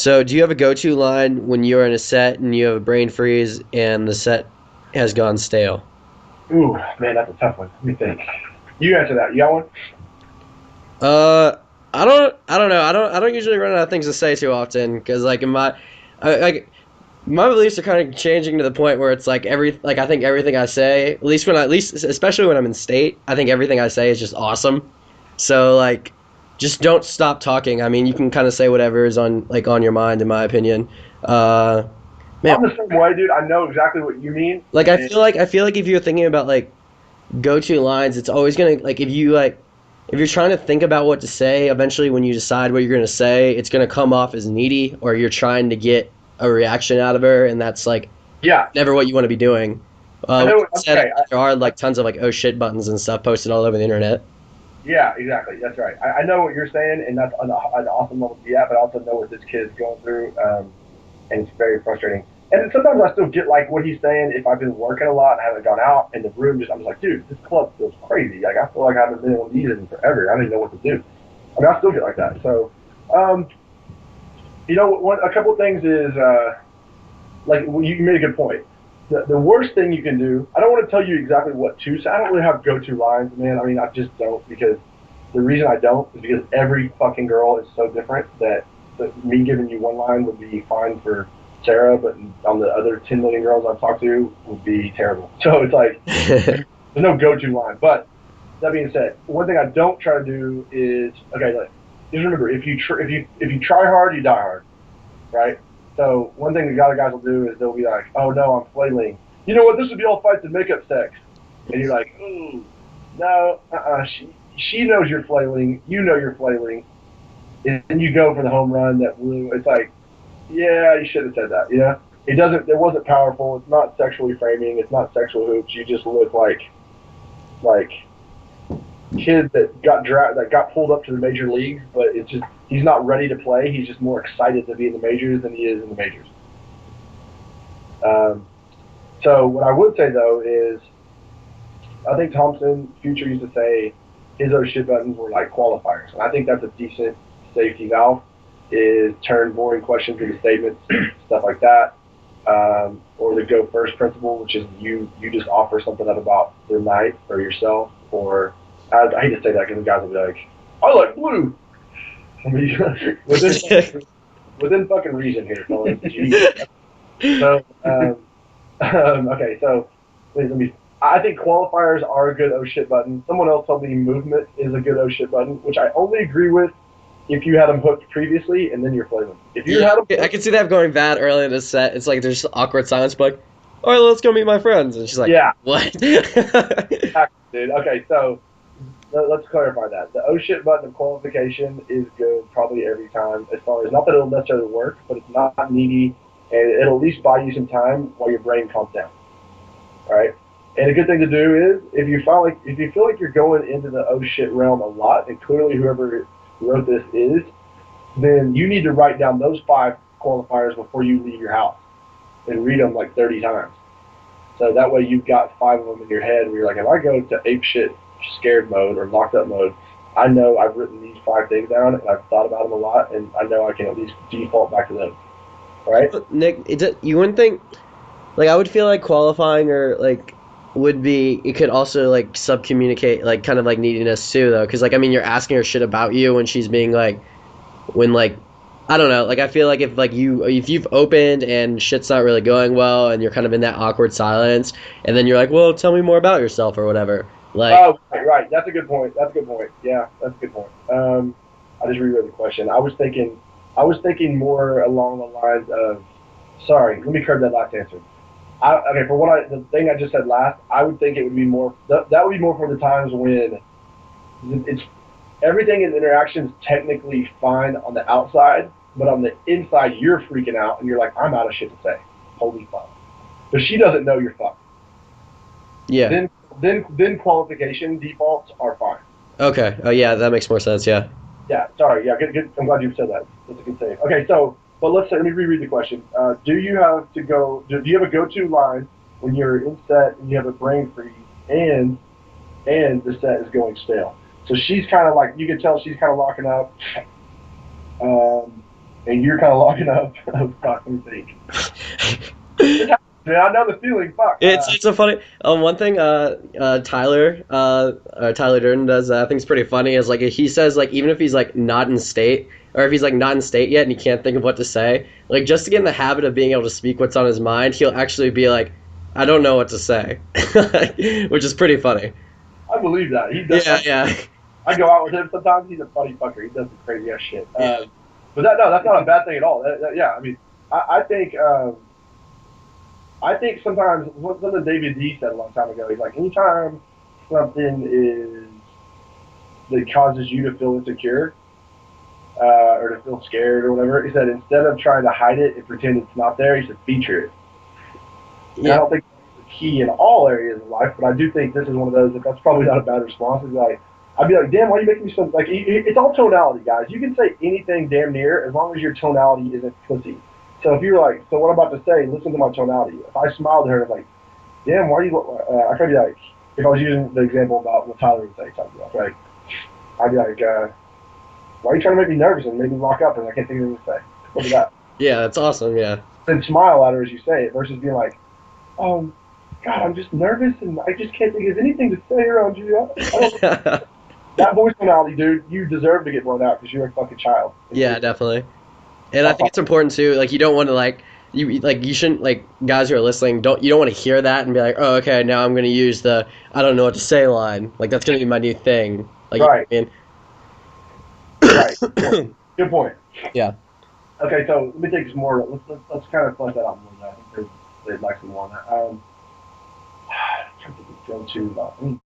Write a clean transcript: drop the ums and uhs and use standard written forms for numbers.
So, do you have a go-to line when you're in a set and you have a brain freeze and the set has gone stale? Ooh, man, that's a tough one. Let me think. You answer that. You got one? Uh, I don't know. I don't usually run out of things to say too often because like in my, like my beliefs are kind of changing to the point where it's like I think everything I say, at least especially when I'm in state, I think everything I say is just awesome. So like, just don't stop talking. I mean, you can kind of say whatever is on your mind, in my opinion. Uh, man, I'm the same way, dude. I know exactly what you mean. like And I feel like if you're thinking about like go-to lines, it's always gonna like if you're trying to think about what to say, eventually when you decide what you're gonna say, it's gonna come off as needy, or you're trying to get a reaction out of her, and that's like yeah, never what you want to be doing. I With know. that said, Okay, there are like tons of like oh shit buttons and stuff posted all over the internet. yeah, exactly. That's right. I know what you're saying, and that's an awesome level to be at. But I also know what this kid's going through, and it's very frustrating. And sometimes I still get like what he's saying if I've been working a lot and I haven't gone out, and the room I'm just like, dude, this club feels crazy. Like I feel like I haven't been in one of these in forever. I don't even know what to do. I mean, I still get like that. So, um, a couple of things is like you made a good point. The worst thing you can do, I don't want to tell you exactly what to say. I don't really have go-to lines, man. I mean, I just don't, because the reason I don't is because every fucking girl is so different that me giving you one line would be fine for Sarah, but on the other 10 million girls I've talked to would be terrible. So it's like, there's no go-to line. But that being said, one thing I don't try to do is, okay, like, just remember, if you try hard, you die hard, right? So one thing the other guys will do is they'll be like, "Oh no, I'm flailing. You know what? This would be all fights and makeup sex." And you're like, "Ooh, no, she knows you're flailing. You know you're flailing, and you go for the home run that blew." It's like, yeah, you should have said that. It doesn't. It wasn't powerful. It's not sexually framing. It's not sexual hoops. You just look like kid that got pulled up to the major leagues, but it's just he's not ready to play. He's just more excited to be in the majors than he is in the majors. Um, so what I would say though is I think Thompson Future used to say his oh shit buttons were like qualifiers, and I think that's a decent safety valve. Is turn boring questions into statements, stuff like that, or the go first principle, which is you just offer something up about their night or yourself, or I hate to say that because the guys will be like, I like blue. I mean, within fucking reason here, fellas. So, okay, so let me. I think qualifiers are a good oh shit button. Someone else told me movement is a good oh shit button, which I only agree with if you had them hooked previously and then you're flailing. If you Yeah, had them I hooked, can see that going bad early in the set. It's like there's awkward silence, but like, all right, let's go meet my friends, and she's like, yeah, what? dude. Okay, so let's clarify that. The oh shit button of qualification is good probably every time, as far as not that it'll necessarily work, but it's not needy, and it'll at least buy you some time while your brain calms down. All right. And a good thing to do is if you feel like you're going into the oh shit realm a lot, and clearly whoever wrote this is, then you need to write down those 5 qualifiers before you leave your house and read them like 30 times. So that way you've got 5 of them in your head where you're like, if I go to ape shit scared mode or locked up mode, I know I've written these 5 things down and I've thought about them a lot, and I know I can at least default back to those. All right? Nick, you wouldn't think like I would feel like qualifying or like would be it could also like subcommunicate like kind of like neediness too though because like I mean you're asking her shit about you when she's being like when like I don't know like I feel like if you've opened and shit's not really going well and you're kind of in that awkward silence and then you're like well tell me more about yourself or whatever like Oh, right. That's a good point. That's a good point. Yeah, that's a good point. I just reread the question. I was thinking more along the lines of, sorry, let me curb that last answer. Okay, for the thing I just said last, I would think it would be more. That would be more for the times when it's everything in the interaction is technically fine on the outside, but on the inside you're freaking out and you're like, I'm out of shit to say. Holy fuck! But she doesn't know you're fucked. yeah Then qualification defaults are fine. okay oh yeah that makes more sense yeah Yeah, sorry. Yeah, good. I'm glad you said that. That's a good save. Okay, so, but let's say, let me reread the question. Do you have to go? Do you have a go-to line when you're in set and you have a brain freeze and the set is going stale? So she's kind of like you can tell she's kind of locking up. Um, and you're kind of logging up. Oh, fuck, let me think. This happens, man. I know the feeling. Fuck. It's a funny one thing Tyler Durden does I think is pretty funny is like he says like even if he's like not in state or if he's like not in state yet and he can't think of what to say like just to get in the habit of being able to speak what's on his mind he'll actually be like I don't know what to say which is pretty funny. I believe that he does. Yeah, yeah. I go out with him sometimes. He's a funny fucker. He does some crazy ass shit. Yeah. But that no, that's not a bad thing at all. Yeah, I mean, I think I think sometimes something David D said a long time ago. He's like, anytime something is that causes you to feel insecure or to feel scared or whatever, he said instead of trying to hide it and pretend it's not there, he should feature it. And I Yeah. don't think that's the key in all areas of life, but I do think this is one of those that that's probably not a bad response. Is like, I'd be like, damn, why are you making me so like? It's all tonality, guys. You can say anything damn near as long as your tonality isn't pussy. So if you're like, so what I'm about to say, listen to my tonality. If I smiled at her, like, damn, why are you? I could be like, if I was using the example about what Tyler would say, something like, I'd be like, why are you trying to make me nervous and make me lock up and I can't think of anything to say? What is that? Yeah, that's awesome. Yeah. Then smile at her as you say it versus being like, oh, God, I'm just nervous and I just can't think of anything to say around you. That voice tonality, dude, you deserve to get blown out because you're a fucking child. Yeah, definitely. And I think it's important too. Like you don't want to you shouldn't like guys who are listening you don't want to hear that and be like oh okay now I'm gonna use the I don't know what to say line like that's gonna be my new thing like Right. you know Right. what I mean? Good point. Yeah. Okay, so let me take some more. Let's kind of flesh that out more. I think they'd like some more on that. I'm trying to go to about.